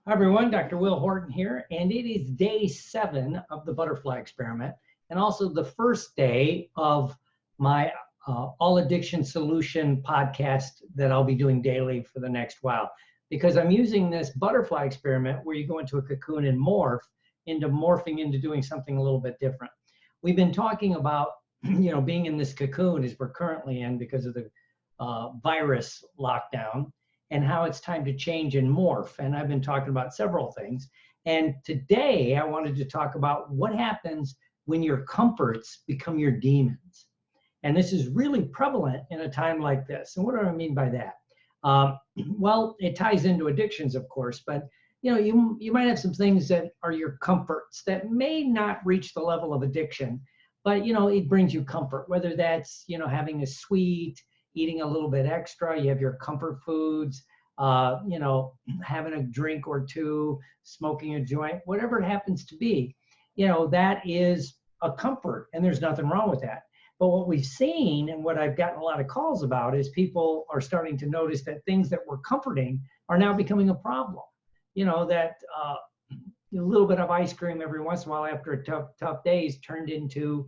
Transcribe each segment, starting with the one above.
Hi everyone, Dr. Will Horton here, and it is day 7 of the Butterfly Experiment, and also the first day of my All Addiction Solution podcast that I'll be doing daily for the next while. Because I'm using this Butterfly Experiment where you go into a cocoon and morphing into doing something a little bit different. We've been talking about, being in this cocoon as we're currently in because of the virus lockdown, and how it's time to change and morph. And I've been talking about several things. And today I wanted to talk about what happens when your comforts become your demons. And this is really prevalent in a time like this. And what do I mean by that? Well, it ties into addictions, of course, but you might have some things that are your comforts that may not reach the level of addiction, but it brings you comfort, whether that's having a sweet, eating a little bit extra, you have your comfort foods, having a drink or two, smoking a joint, whatever it happens to be, that is a comfort, and there's nothing wrong with that. But what we've seen and what I've gotten a lot of calls about is people are starting to notice that things that were comforting are now becoming a problem. That a little bit of ice cream every once in a while after a tough days turned into,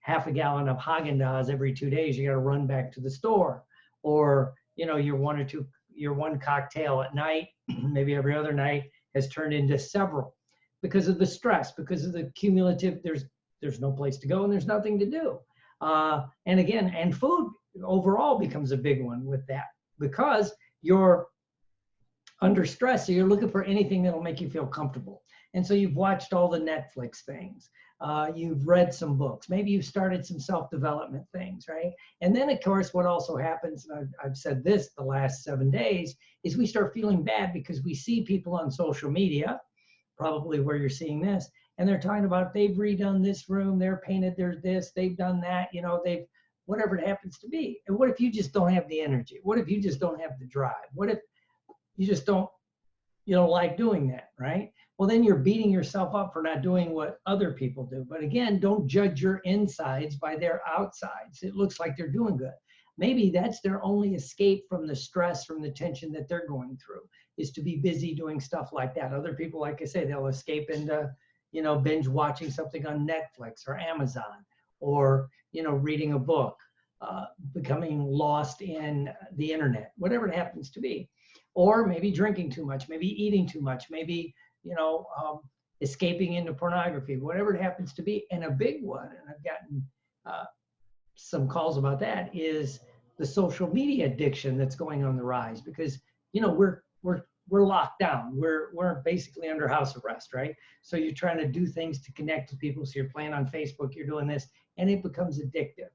half a gallon of Haagen-Dazs every 2 days. You got to run back to the store, or your one cocktail at night, maybe every other night, has turned into several because of the stress, because of the cumulative. There's no place to go and there's nothing to do. And food overall becomes a big one with that, because you're under stress, so you're looking for anything that'll make you feel comfortable. And so you've watched all the Netflix things. You've read some books. Maybe you've started some self-development things, right? And then, of course, what also happens, and I've said this the last 7 days, is we start feeling bad because we see people on social media, probably where you're seeing this, and they're talking about they've redone this room, they're painted their this, they've done that, they've, whatever it happens to be. And what if you just don't have the energy? What if you just don't have the drive? What if you just don't like doing that, right? Well, then you're beating yourself up for not doing what other people do. But again, don't judge your insides by their outsides. It looks like they're doing good. Maybe that's their only escape from the stress, from the tension that they're going through, is to be busy doing stuff like that. Other people, like I say, they'll escape into, binge watching something on Netflix or Amazon, or, reading a book, becoming lost in the internet, whatever it happens to be. Or maybe drinking too much, maybe eating too much, maybe, escaping into pornography, whatever it happens to be. And a big one, and I've gotten some calls about that, is the social media addiction that's going on the rise, because, we're locked down. We're basically under house arrest, right? So you're trying to do things to connect to people. So you're playing on Facebook, you're doing this, and it becomes addictive.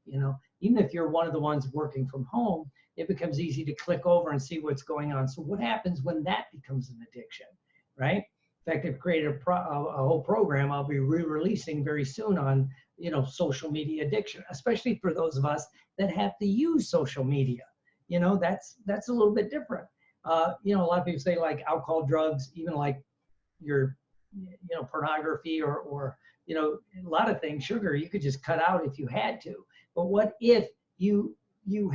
Even if you're one of the ones working from home, it becomes easy to click over and see what's going on. So what happens when that becomes an addiction, right? In fact, I've created a whole program I'll be re-releasing very soon on, social media addiction, especially for those of us that have to use social media. That's a little bit different. A lot of people say, like, alcohol, drugs, even like your, pornography or a lot of things, sugar, you could just cut out if you had to. But what if you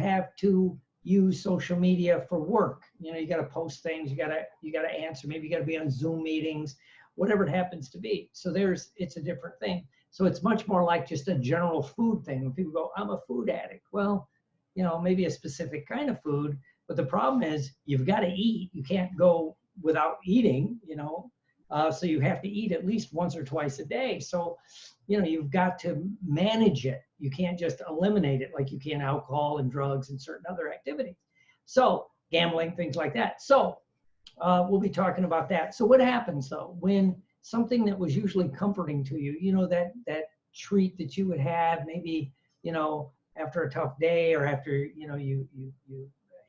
have to use social media for work? You got to post things, you got to answer, maybe you got to be on Zoom meetings, whatever it happens to be. So it's a different thing. So it's much more like just a general food thing. When people go, I'm a food addict. Well, maybe a specific kind of food, but the problem is you've got to eat. You can't go without eating, so you have to eat at least once or twice a day. So, you've got to manage it. You can't just eliminate it like you can alcohol and drugs and certain other activities. So gambling, things like that. So we'll be talking about that. So what happens though, when something that was usually comforting to you, that treat that you would have maybe, after a tough day, or after, you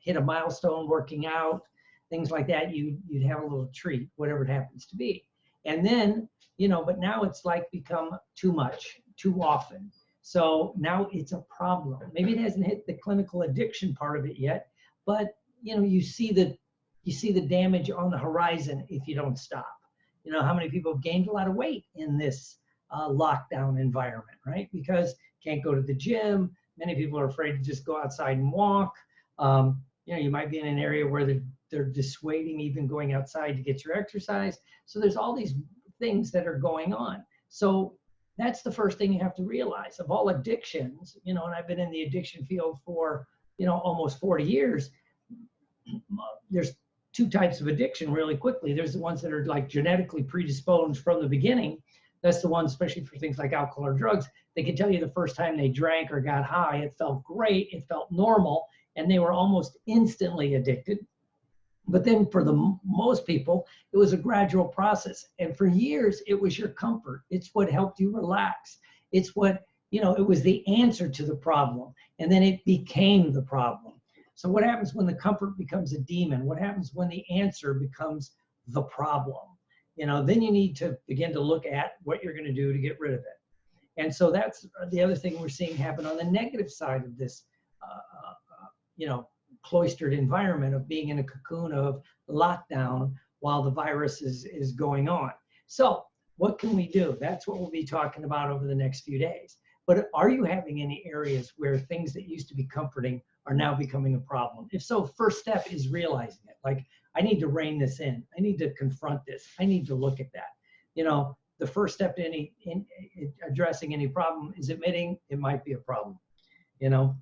hit a milestone working out, things like that, you'd have a little treat, whatever it happens to be. And then, but now it's like become too much, too often. So now it's a problem. Maybe it hasn't hit the clinical addiction part of it yet, but you see the damage on the horizon if you don't stop. How many people have gained a lot of weight in this lockdown environment, right? Because can't go to the gym. Many people are afraid to just go outside and walk. You might be in an area where they're dissuading even going outside to get your exercise. So there's all these things that are going on. So that's the first thing you have to realize. Of all addictions, you know, and I've been in the addiction field for, you know, almost 40 years, there's two types of addiction really quickly. There's the ones that are like genetically predisposed from the beginning. That's the ones, especially for things like alcohol or drugs. They can tell you the first time they drank or got high, it felt great, it felt normal, and they were almost instantly addicted. But then for the most people, it was a gradual process. And for years, it was your comfort. It's what helped you relax. It's what, you know, it was the answer to the problem. And then it became the problem. So what happens when the comfort becomes a demon? What happens when the answer becomes the problem? You know, then you need to begin to look at what you're going to do to get rid of it. And so that's the other thing we're seeing happen on the negative side of this, you know, cloistered environment of being in a cocoon of lockdown while the virus is going on. So what can we do? That's what we'll be talking about over the next few days. But are you having any areas where things that used to be comforting are now becoming a problem? If so, first step is realizing it. Like, I need to rein this in. I need to confront this. I need to look at that. You know, the first step to in addressing any problem is admitting it might be a problem. You know,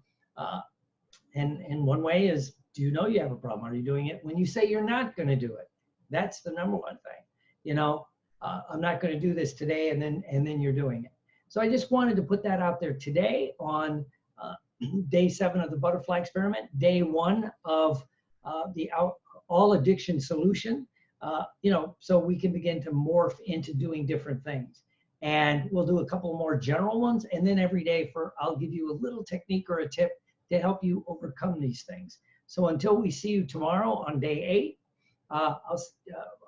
and one way is, do you know you have a problem? Are you doing it when you say you're not going to do it? That's the number one thing. You know, I'm not going to do this today, and then you're doing it. So I just wanted to put that out there today on day 7 of the Butterfly Experiment, day 1 of the all addiction solution. You know, so we can begin to morph into doing different things. And we'll do a couple more general ones, and then every day I'll give you a little technique or a tip to help you overcome these things. So until we see you tomorrow on day 8, I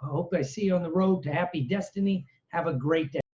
hope I see you on the road to happy destiny. Have a great day.